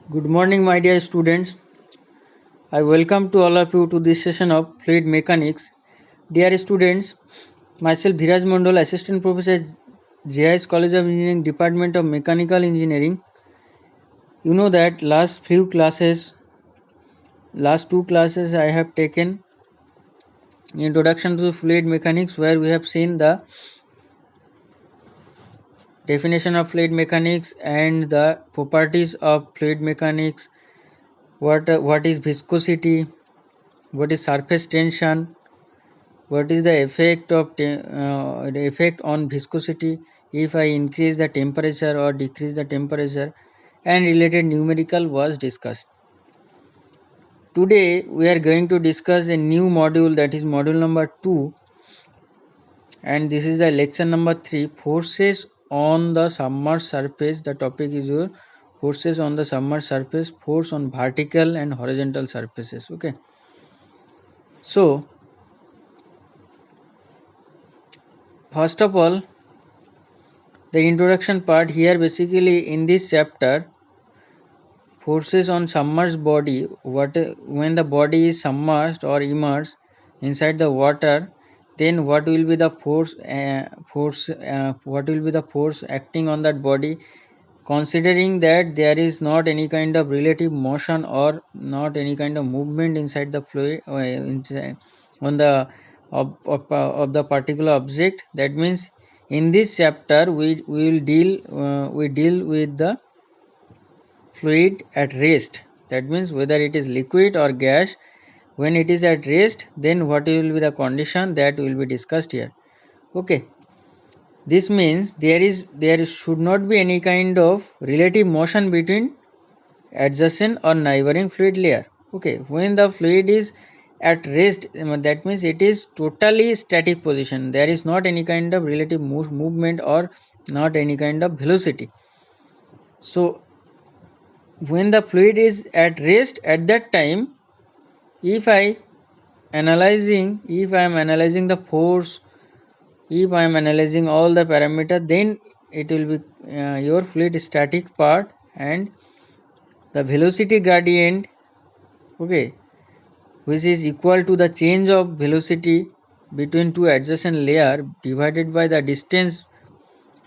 Good morning, my dear students. I welcome to all of you to this session of fluid mechanics. Dear students, myself Dhiraj Mondal, Assistant Professor, JIS College of Engineering, Department of Mechanical Engineering. You know that last two classes I have taken Introduction to Fluid Mechanics, where we have seen the definition of fluid mechanics and the properties of fluid mechanics. What is viscosity? What is surface tension? What is the effect on viscosity if I increase the temperature or decrease the temperature, and related numerical was discussed. Today we are going to discuss a new module, that is module number 2, and this is the lecture number 3, forces on the submerged surface. The topic is your forces on the submerged surface, force on vertical and horizontal surfaces. Okay, so first of all, the introduction part here. Basically in this chapter, forces on submerged body, when the body is submerged or immersed inside the water, then what will be the force acting on that body, considering that there is not any kind of relative motion or not any kind of movement inside the fluid on the of the particular object. That means in this chapter we deal with the fluid at rest. That means whether it is liquid or gas. When it is at rest, then what will be the condition, that will be discussed here. Okay, this means there should not be any kind of relative motion between adjacent or neighboring fluid layer. Okay, when the fluid is at rest, that means it is totally static position. There is not any kind of relative movement or not any kind of velocity. So when the fluid is at rest, at that time, if I am analyzing the force, if I am analyzing all the parameter, then it will be your fluid static part, and the velocity gradient, okay, which is equal to the change of velocity between two adjacent layer divided by the distance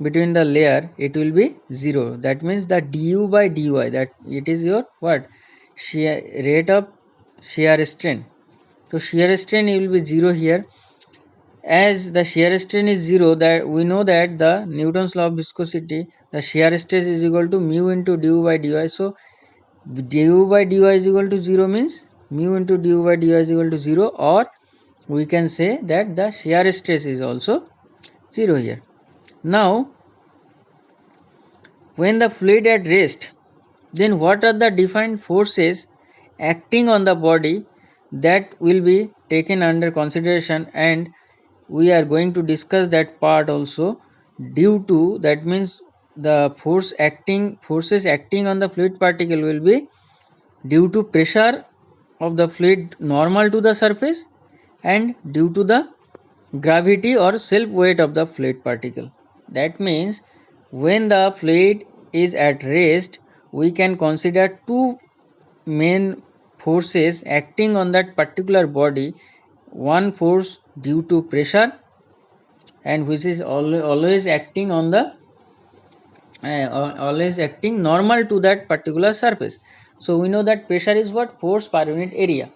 between the layer, it will be 0. That means the du by dy, that it is your what, shear rate of shear strain. So shear strain will be 0 here. As the shear strain is 0, that we know that the Newton's law of viscosity, the shear stress is equal to mu into du by dy. So du by dy is equal to 0 means mu into du by dy is equal to 0, or we can say that the shear stress is also 0 here. Now when the fluid at rest, then what are the defined forces acting on the body, that will be taken under consideration, and we are going to discuss that part also. Due to that means the forces acting on the fluid particle will be due to pressure of the fluid normal to the surface, and due to the gravity or self weight of the fluid particle. That means when the fluid is at rest, we can consider two main forces acting on that particular body. One force due to pressure, and which is always acting on the always acting normal to that particular surface. So we know that pressure is what, force per unit area,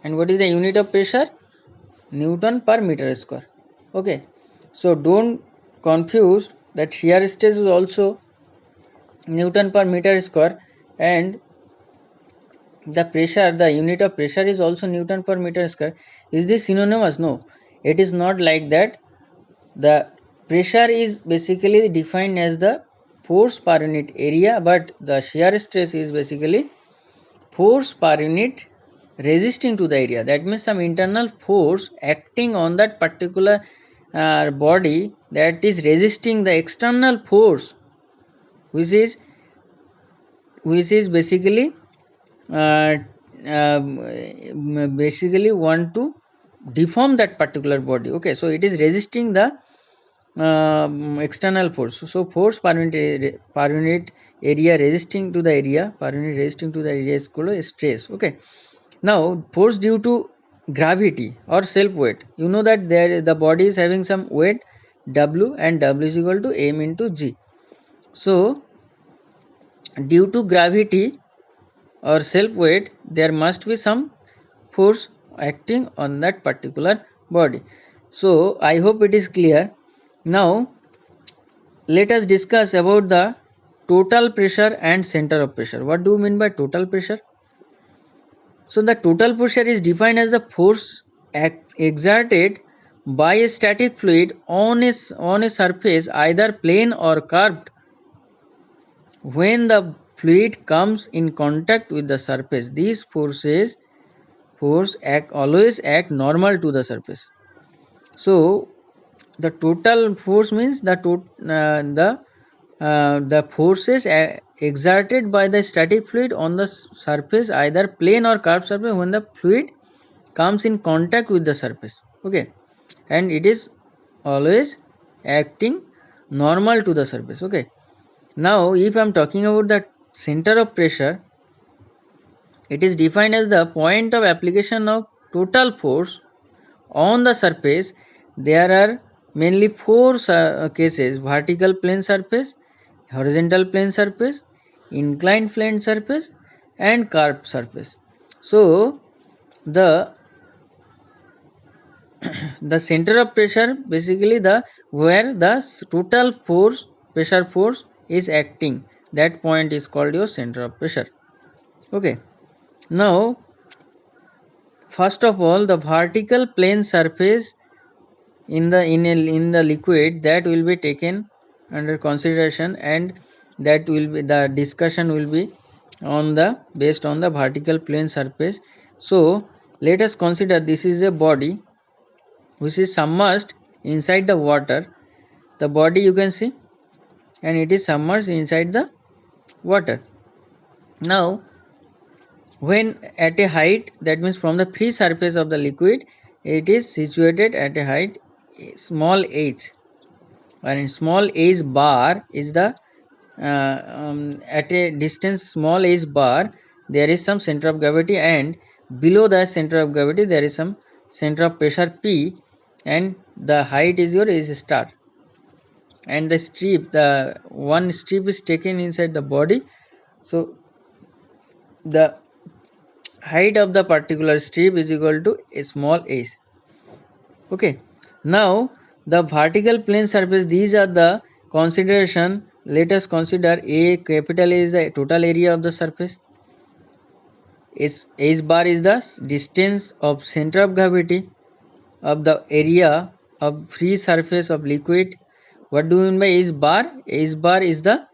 and what is the unit of pressure, Newton per meter square. Okay, so don't confuse that shear stress is also Newton per meter square, and the pressure, the unit of pressure is also Newton per meter square. Is this synonymous? No, it is not like that. The pressure is basically defined as the force per unit area, but the shear stress is basically force per unit resisting to the area. That means some internal force acting on that particular body, that is resisting the external force, which is basically uh, basically want to deform that particular body. Okay, so it is resisting the external force. So force per unit area resisting to the area, per unit resisting to the area is called stress. Okay. Now force due to gravity or self weight. You know that the body is having some weight W, and W is equal to m into g. So due to gravity or self weight, there must be some force acting on that particular body. So I hope it is clear. Now let us discuss about the total pressure and center of pressure. What do you mean by total pressure? So the total pressure is defined as the force exerted by a static fluid on a surface, either plane or curved, when the fluid comes in contact with the surface. These force always act normal to the surface. So the total force means the forces exerted by the static fluid on the surface, either plane or curved surface, when the fluid comes in contact with the surface. Okay, and it is always acting normal to the surface. Okay, now if I am talking about the center of pressure, it is defined as the point of application of total force on the surface. There are mainly four cases: vertical plane surface, horizontal plane surface, inclined plane surface, and curved surface. So the the center of pressure, basically the where the total force, pressure force is acting, that point is called your center of pressure. Okay, now first of all, the vertical plane surface in the liquid, that will be taken under consideration, and that will be the discussion will be on the based on the vertical plane surface. So let us consider this is a body which is submerged inside the water. The body you can see, and it is submerged inside the water. Now when at a height, that means from the free surface of the liquid, it is situated at a height small h, and small h bar is the at a distance small h bar, there is some center of gravity, and below the center of gravity there is some center of pressure P, and the height is your h star, and the strip, the one strip is taken inside the body. So the height of the particular strip is equal to a small h. Okay, now the vertical plane surface, these are the consideration. Let us consider a capital A is the total area of the surface. H bar is the distance of center of gravity of the area of free surface of liquid. What do you mean by H bar? H bar is the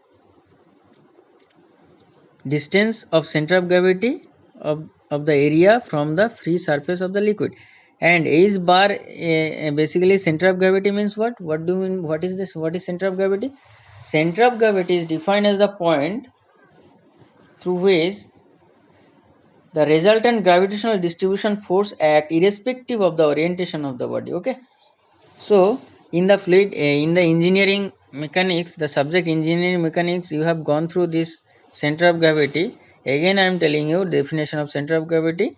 distance of center of gravity of the area from the free surface of the liquid. And H bar, basically center of gravity means what do you mean, what is this, what is center of gravity? Center of gravity is defined as the point through which the resultant gravitational distribution force act irrespective of the orientation of the body. Okay, so in the fluid, in the engineering mechanics, the subject engineering mechanics, you have gone through this center of gravity. Again I am telling you definition of center of gravity.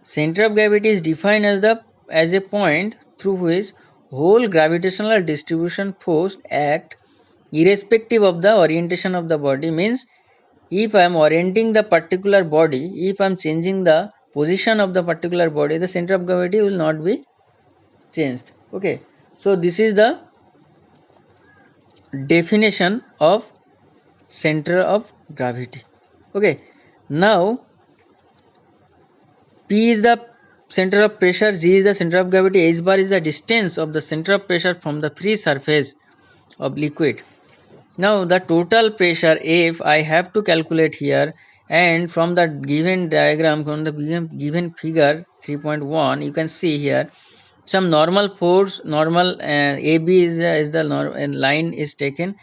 Center of gravity is defined as a point through which whole gravitational distribution force act irrespective of the orientation of the body. Means if I am orienting the particular body, if I am changing the position of the particular body, the center of gravity will not be changed. Okay, so this is the definition of center of gravity. Okay, now P is the center of pressure, G is the center of gravity, H bar is the distance of the center of pressure from the free surface of liquid. Now the total pressure F I have to calculate here, and from the given diagram, from the given figure 3.1, you can see here some normal force, normal AB is the line is taken,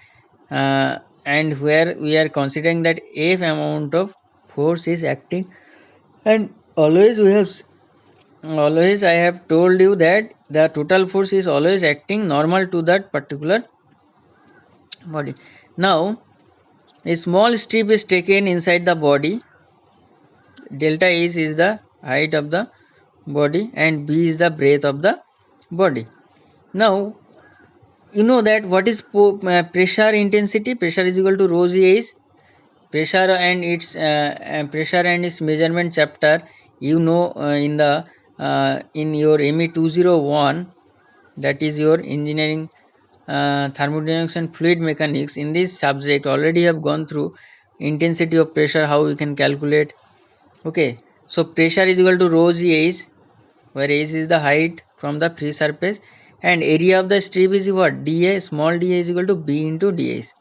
and where we are considering that F amount of force is acting, and always we have always I have told you that the total force is always acting normal to that particular body. Now a small strip is taken inside the body. Delta H is the height of the body and B is the breadth of the body. Now you know that what is pressure intensity. Pressure is equal to rho g h. Pressure and its measurement chapter, you know, in your ME 201, that is your engineering thermodynamics and fluid mechanics. In this subject already have gone through intensity of pressure, how we can calculate. Okay, so pressure is equal to rho g h, where h is the height from the free surface, and area of the strip is what, dA, small dA is equal to B into dH.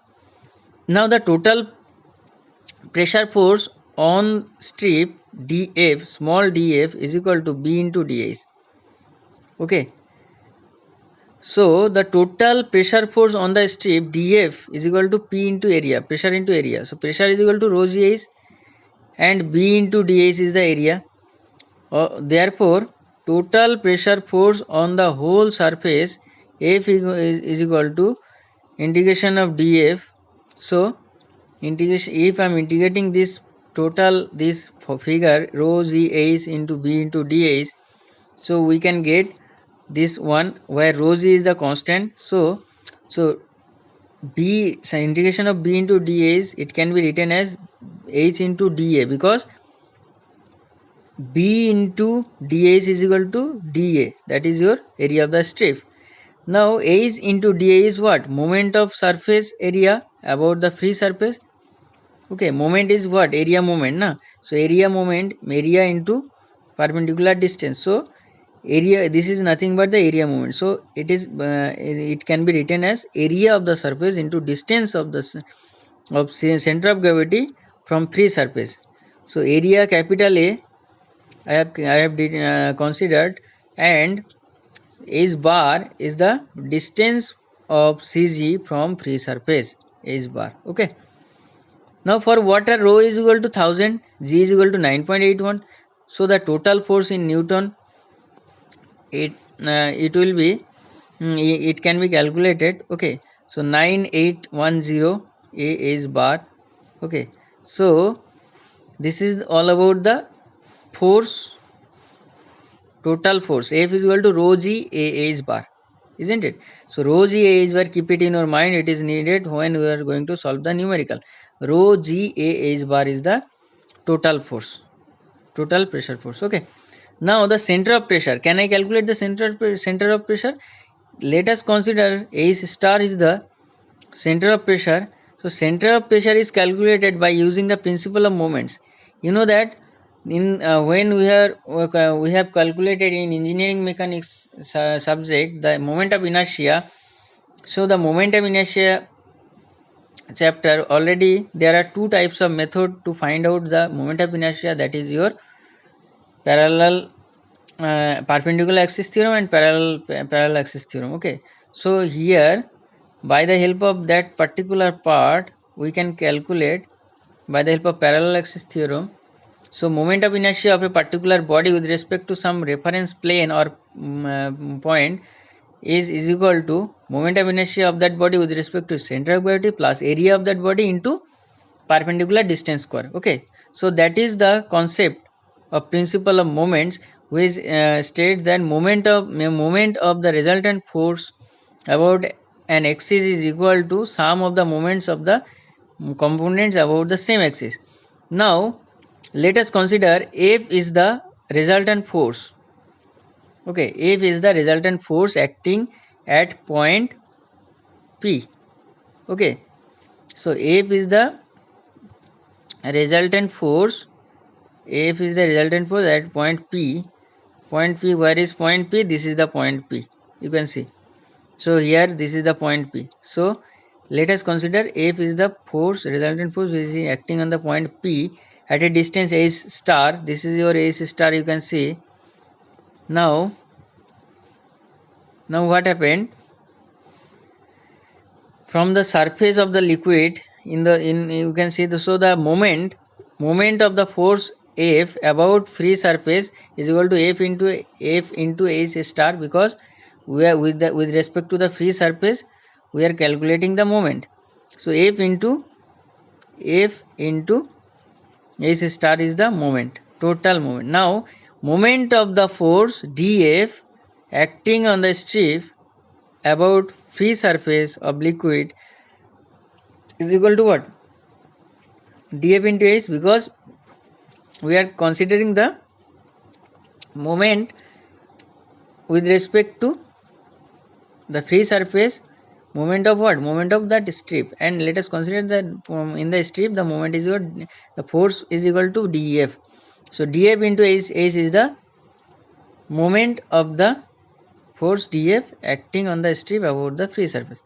Now the total pressure force on strip dF, small dF is equal to B into dH. Okay, so the total pressure force on the strip dF is equal to P into area, pressure into area. So pressure is equal to rho g h and B into dH is the area. Therefore, total pressure force on the whole surface F is equal to integration of dF. So integration, if I am integrating this total, this figure rho g h into B into dH, so we can get this one where rho g is the constant. So integration of B into dH, it can be written as H into dA, because B into dH is equal to dA, that is your area of the strip. Now H into dA is what? Moment of surface area about the free surface. Okay, moment is what? Area moment, na? So area moment, area into perpendicular distance. So area, this is nothing but the area moment. So it can be written as area of the surface into distance of the center of gravity from free surface. So area capital A I have considered, and H bar is the distance of CG from free surface, H bar. Okay. Now for water, rho is equal to 1000, G is equal to 9.81. So the total force in Newton, it it will be, it can be calculated. Okay. So 9810 A is bar. Okay. So this is all about the force, total force. F is equal to rho g A H bar, isn't it? So rho g A H bar, keep it in your mind, it is needed when we are going to solve the numerical. Rho g A H bar is the total force, total pressure force. Okay, now the center of pressure, can I calculate the center of pressure? Let us consider H star is the center of pressure. So center of pressure is calculated by using the principle of moments. You know that in when we have calculated in engineering mechanics subject the moment of inertia. So the moment of inertia chapter, already there are two types of method to find out the moment of inertia, that is your parallel perpendicular axis theorem and parallel axis theorem. Okay, so here by the help of that particular part we can calculate by the help of parallel axis theorem. So moment of inertia of a particular body with respect to some reference plane or point is equal to moment of inertia of that body with respect to center of gravity plus area of that body into perpendicular distance square. Okay, so that is the concept of principle of moments, which states that moment of the resultant force about an axis is equal to sum of the moments of the components about the same axis. Now let us consider F is the resultant force. Okay, F is the resultant force acting at point P. Okay, so F is the resultant force. F is the resultant force at point P. Point P, where is point P? This is the point P. You can see. So here this is the point P. So let us consider F is the force, resultant force which is acting on the point P at a distance H star. This is your H star, you can see. Now what happened? From the surface of the liquid in you can see the, so the moment of the force F about free surface is equal to F into H star, because we are with respect to the free surface we are calculating the moment. So F into H star is the moment, total moment. Now moment of the force dF acting on the strip about free surface of liquid is equal to what? dF into H, because we are considering the moment with respect to the free surface, moment of what? Moment of that strip. And let us consider that in the strip the moment is equal, the force is equal to dF. So dF into H is the moment of the force dF acting on the strip about the free surface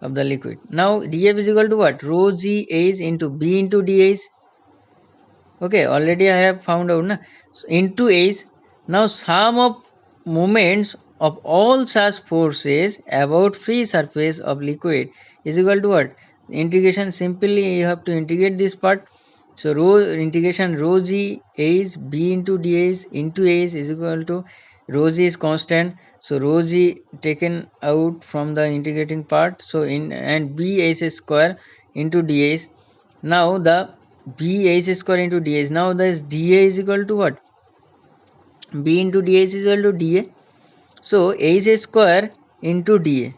of the liquid. Now dF is equal to what? Rho g H into B into dH. Okay, already I have found out na? So into H. Now sum of moments of all such forces about free surface of liquid is equal to what? Integration, simply you have to integrate this part. So rho integration rho g H B into dH into H is equal to rho g is constant. So rho g taken out from the integrating part. So in and B H square into dH. Now the B H square into dH. Now this dA is equal to what? B into dH is equal to dA. So H square into dA.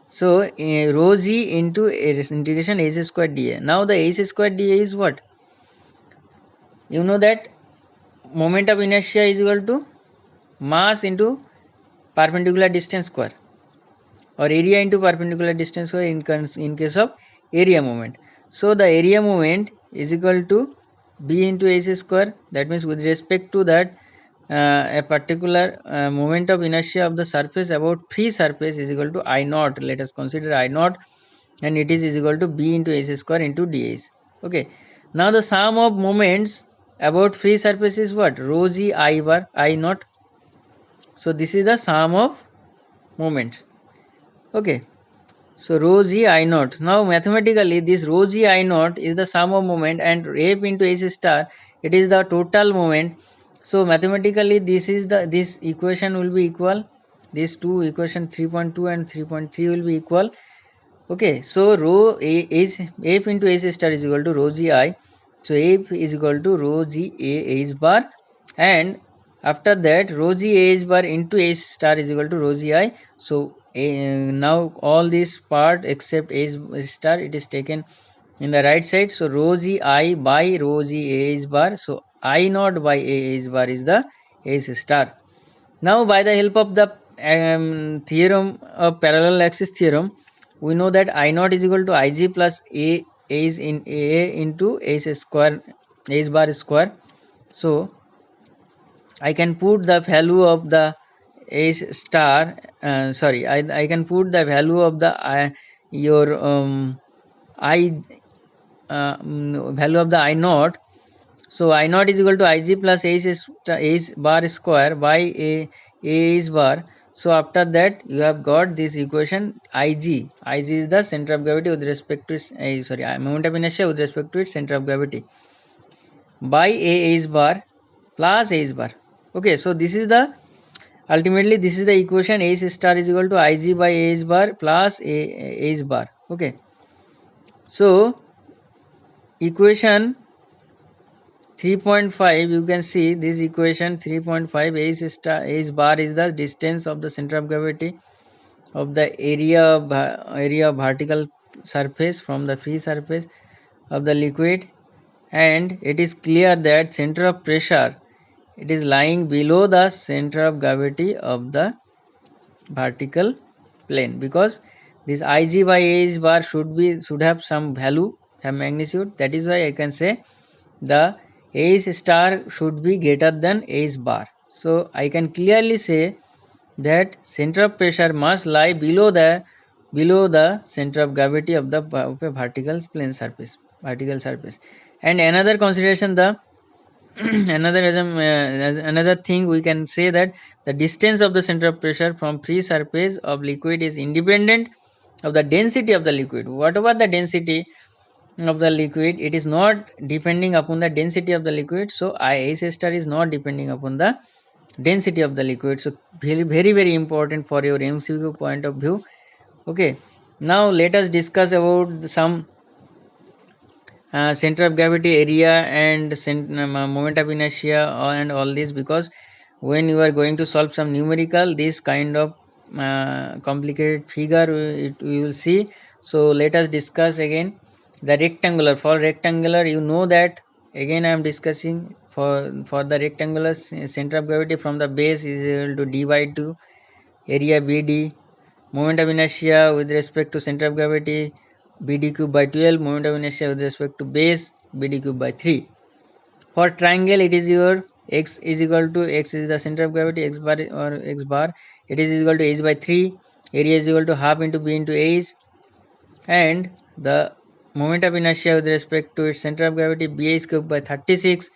So rho g into integration H square dA. Now the H square dA is what? You know that moment of inertia is equal to mass into perpendicular distance square, or area into perpendicular distance square in case of area moment. So the area moment is equal to B into H square. That means with respect to that a particular moment of inertia of the surface about free surface is equal to I naught. Let us consider I naught, and it is equal to B into H square into dH. Okay. Now the sum of moments about free surface is what? Rho g I bar I naught. So this is the sum of moments. Okay. So rho g I naught. Now mathematically this rho g I naught is the sum of moment, and F into H star, it is the total moment. So mathematically this equation will be equal. These two equation 3.2 and 3.3 will be equal. Okay, so rho a is F into H star is equal to rho g I. So F is equal to rho g a H bar, and after that rho g a H bar into H star is equal to rho g I. So now all this part except H star, it is taken in the right side. So rho g I by rho g a H bar. So I naught by a H bar is the H star. Now by the help of the theorem of parallel axis theorem, we know that I naught is equal to Ig plus a is in a into H square, H bar square. So I can put the value of the H star, I can put the value of the your I value of the I naught. So I naught is equal to Ig plus H bar square by a H bar. So after that you have got this equation Ig. Ig is the center of gravity with respect to its moment of inertia with respect to its center of gravity, by a H bar plus H bar. Okay, so this is the ultimately this is the equation H star is equal to Ig by H bar plus a H bar. Okay, so equation 3.5, you can see this equation 3.5, H bar is the distance of the center of gravity of the area of vertical surface from the free surface of the liquid, and it is clear that center of pressure, it is lying below the center of gravity of the vertical plane, because this Ig by H bar should have some value, have magnitude. That is why I can say the H star should be greater than H bar. So I can clearly say that center of pressure must lie below the center of gravity of a vertical plane surface, vertical surface. And another consideration, the another thing we can say that the distance of the center of pressure from free surface of liquid is independent of the density of the liquid. Whatever the density, of the liquid, it is not depending upon the density of the liquid. So S star is not depending upon the density of the liquid. So very important for your MCQ point of view. Okay, now let us discuss about some center of gravity, area, and moment of inertia, and all this, because when you are going to solve some numerical, this kind of complicated figure we will see. So let us discuss again the rectangular. For rectangular, you know that again I am discussing for the rectangular center of gravity, from the base is equal to d by 2 area BD, moment of inertia with respect to center of gravity BD cube by 12, moment of inertia with respect to base BD cube by 3. For triangle, it is your x is equal to, x is the center of gravity, x bar or x bar, it is equal to h by 3, area is equal to half into b into h, and the moment of inertia with respect to its center of gravity bh cube by 36,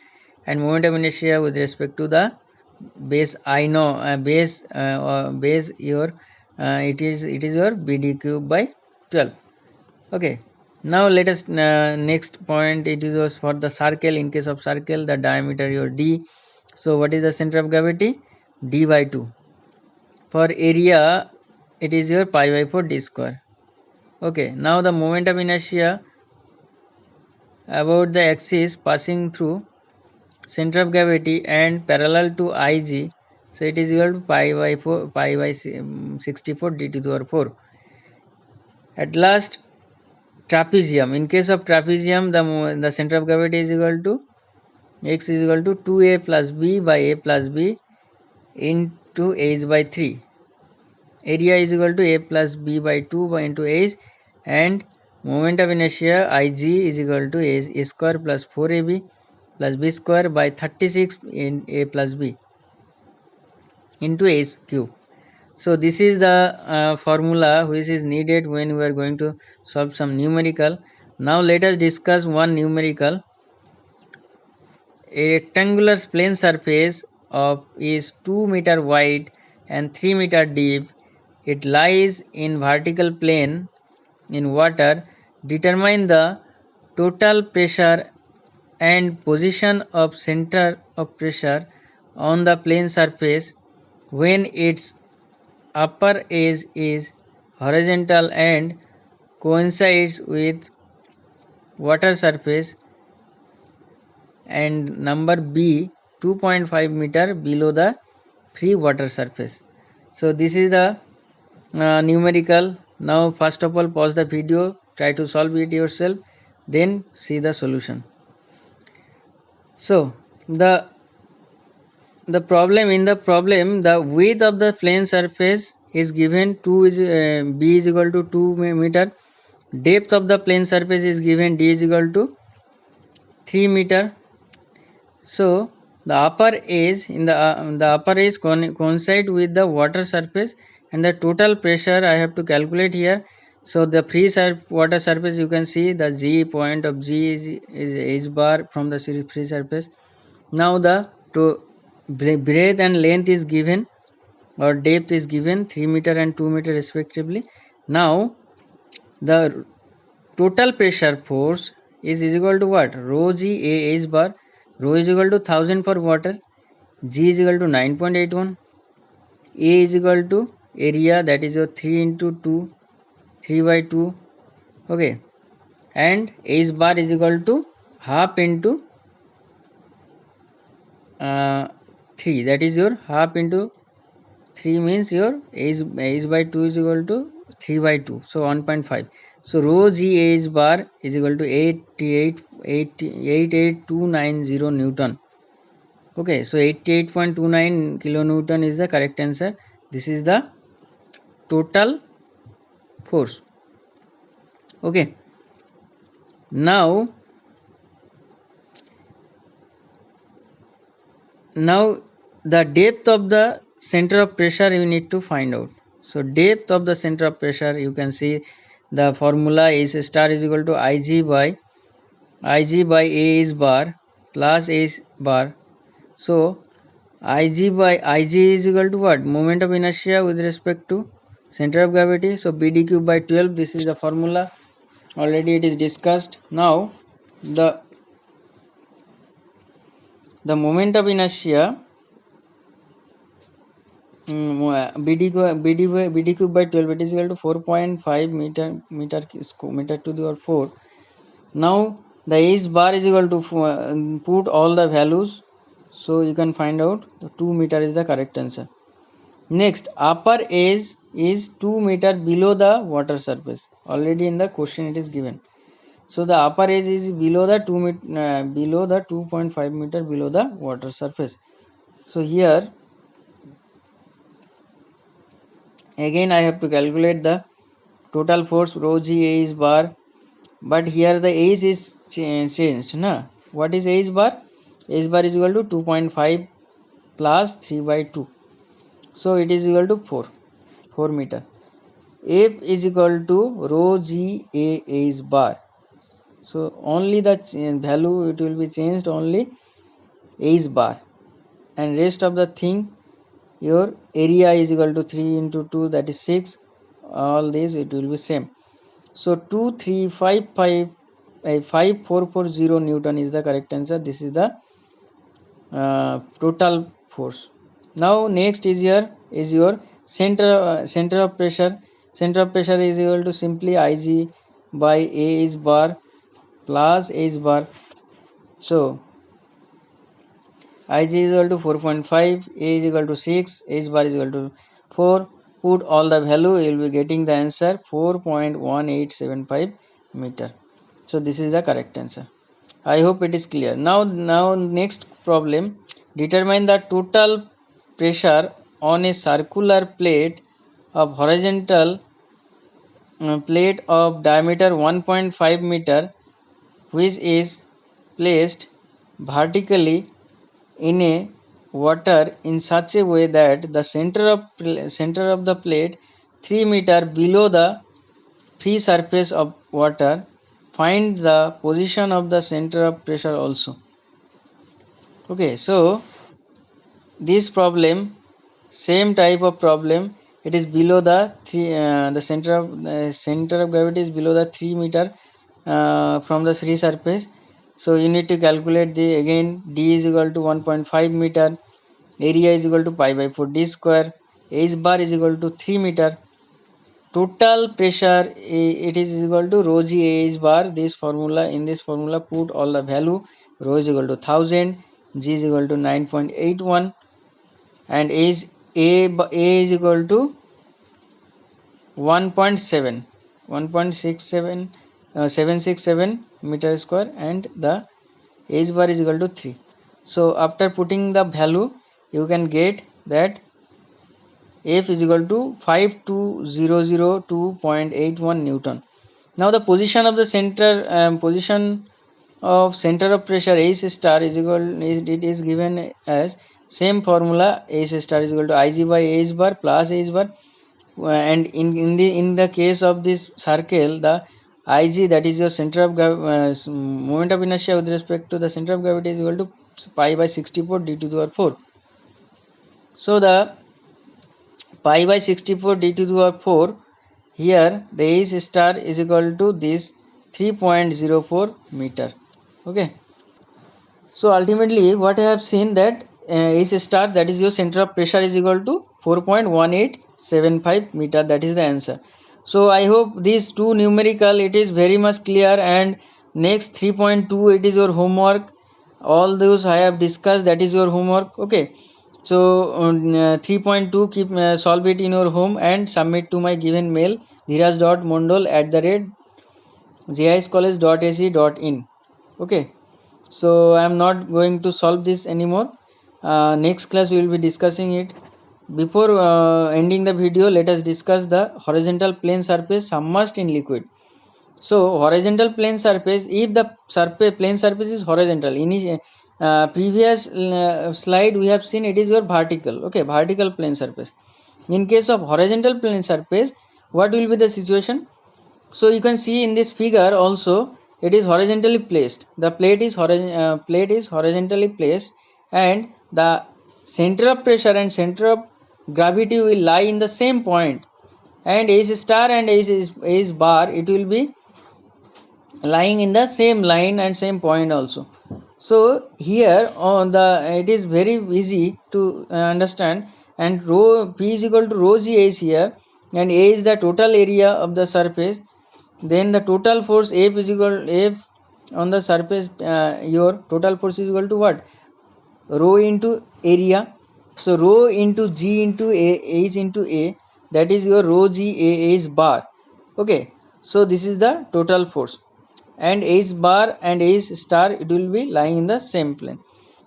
and moment of inertia with respect to the base I know base your it is your bd cube by 12. Okay, now let us next point, it is for the circle. In case of circle, the diameter your d. So what is the center of gravity? D by 2. For area, it is your pi by 4 d square. Okay, now the moment of inertia about the axis passing through center of gravity and parallel to Ig, so it is equal to pi by 4 pi by 64 d to the power 4. At last, trapezium. In case of trapezium, the center of gravity is equal to x is equal to 2a plus b by a plus b into h by 3. Area is equal to a plus b by 2 by into h, and moment of inertia Ig is equal to a square plus 4ab plus b square by 36 in a plus b into h cube. So this is the formula which is needed when we are going to solve some numerical. Now let us discuss one numerical. A rectangular plane surface of is 2 meter wide and 3 meter deep. It lies in vertical plane in water. Determine the total pressure and position of center of pressure on the plane surface when its upper edge is horizontal and coincides with water surface, and number B 2.5 meter below the free water surface. So this is the numerical. Now first of all pause the video, try to solve it yourself, then see the solution. So the problem, the width of the plane surface is given 2 is b is equal to 2 meter, depth of the plane surface is given d is equal to 3 meter. So the upper edge in the upper edge coincide with the water surface, and the total pressure I have to calculate here. So the free water surface, you can see the G point of G is h bar from the free surface. Now the breadth and length is given, or depth is given 3 meter and 2 meter respectively. Now the total pressure force is equal to what? Rho G A H bar. Rho is equal to 1000 for water, G is equal to 9.81, A is equal to area, that is your 3 into 2, 3 by 2, okay, and H bar is equal to half into 3, that is your half into 3 means your H by 2 is equal to 3 by 2, so 1.5. So rho G H bar is equal to 88290 Newton. Okay, so 88.29 kilonewton is the correct answer. This is the total force. Okay, now the depth of the center of pressure you need to find out. So depth of the center of pressure, you can see the formula is star is equal to Ig by A is bar plus A is bar. So Ig is equal to what? Moment of inertia with respect to center of gravity. So BD cube by 12, this is the formula. already it is discussed. Now the moment of inertia, BD cube by 12, it is equal to 4.5 meter to the power 4. Now the H bar is equal to put all the values, so you can find out the 2 meter is the correct answer. Next, upper edge is 2 meter below the water surface. Already in the question it is given. So the upper edge is below the 2.5 meter below the water surface. So here again I have to calculate the total force rho g H bar, but here the H is changed. What is H bar? H bar is equal to 2.5 plus 3 by 2. So it is equal to 4 meter. F is equal to rho g A H bar. So only the value it will be changed, only H bar, and rest of the thing, your area is equal to 3 into 2, that is 6. All these it will be same. So 2355440 Newton is the correct answer. This is the total force. Now next is your center of pressure. Center of pressure is equal to simply Ig by A H bar plus H bar. So Ig is equal to 4.5, A is equal to 6, H bar is equal to 4. Put all the value, you will be getting the answer 4.1875 meter. So this is the correct answer. I hope it is clear. Now next problem. Determine the total pressure on a circular plate of horizontal plate of diameter 1.5 meter, which is placed vertically in a water in such a way that the center of the plate 3 meter below the free surface of water. Find the position of the center of pressure also. Okay, so this problem, same type of problem, it is below the the center of gravity is below the 3 meter from the free surface. So you need to calculate the, again, d is equal to 1.5 meter, area is equal to pi by 4 d square, H bar is equal to 3 meter, total pressure it is equal to rho g H bar. This formula, in this formula put all the value. Rho is equal to 1000, g is equal to 9.81, and A is equal to 1.7 1.67 767 meter square, and the H bar is equal to 3. So after putting the value, you can get that F is equal to 52002.81 Newton. Now the position of the position of center of pressure H star is equal, it is given as same formula. H star is equal to Ig by H bar plus H bar, and in the case of this circle, the Ig, that is your center of moment of inertia with respect to the center of gravity, is equal to pi by 64 d to the power 4. So the pi by 64 d to the power 4, here the H star is equal to this 3.04 meter. Okay, so ultimately what I have seen that H star, that is your center of pressure, is equal to 4.1875 meter. That is the answer. So I hope these two numerical, it is very much clear, and next 3.2, it is your homework. All those I have discussed, that is your homework. Okay, so 3.2, keep solve it in your home and submit to my given mail, dheeraj.mondal@jiscollege.ac.in. Okay, so I am not going to solve this anymore. Next class we will be discussing it. Before ending the video, let us discuss the horizontal plane surface submerged in liquid. So horizontal plane surface, if the plane surface is horizontal, in previous slide we have seen it is your vertical. Okay, vertical plane surface. In case of horizontal plane surface, what will be the situation? So you can see in this figure also, it is horizontally placed. The plate is horizontally placed, and the center of pressure and center of gravity will lie in the same point, and H star and H bar, it will be lying in the same line and same point also. So here on the it is very easy to understand, and rho p is equal to rho g is here, and a is the total area of the surface. Then the total force F is equal F on the surface, your total force is equal to what? Rho into area. So rho into G into A, H into A, that is your rho G A H bar. Okay, so this is the total force, and H bar and H star, it will be lying in the same plane.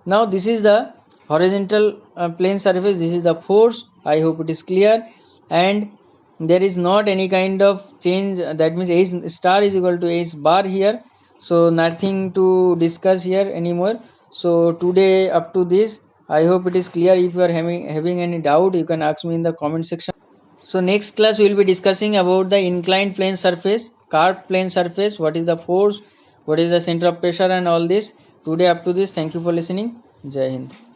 Now this is the horizontal plane surface, this is the force. I hope it is clear, and there is not any kind of change, that means H star is equal to H bar here, so nothing to discuss here anymore. So today up to this, I hope it is clear. If you are having any doubt, you can ask me in the comment section. So next class we will be discussing about the inclined plane surface, curved plane surface, what is the force, what is the center of pressure, and all this. Today up to this, thank you for listening. Jai Hind.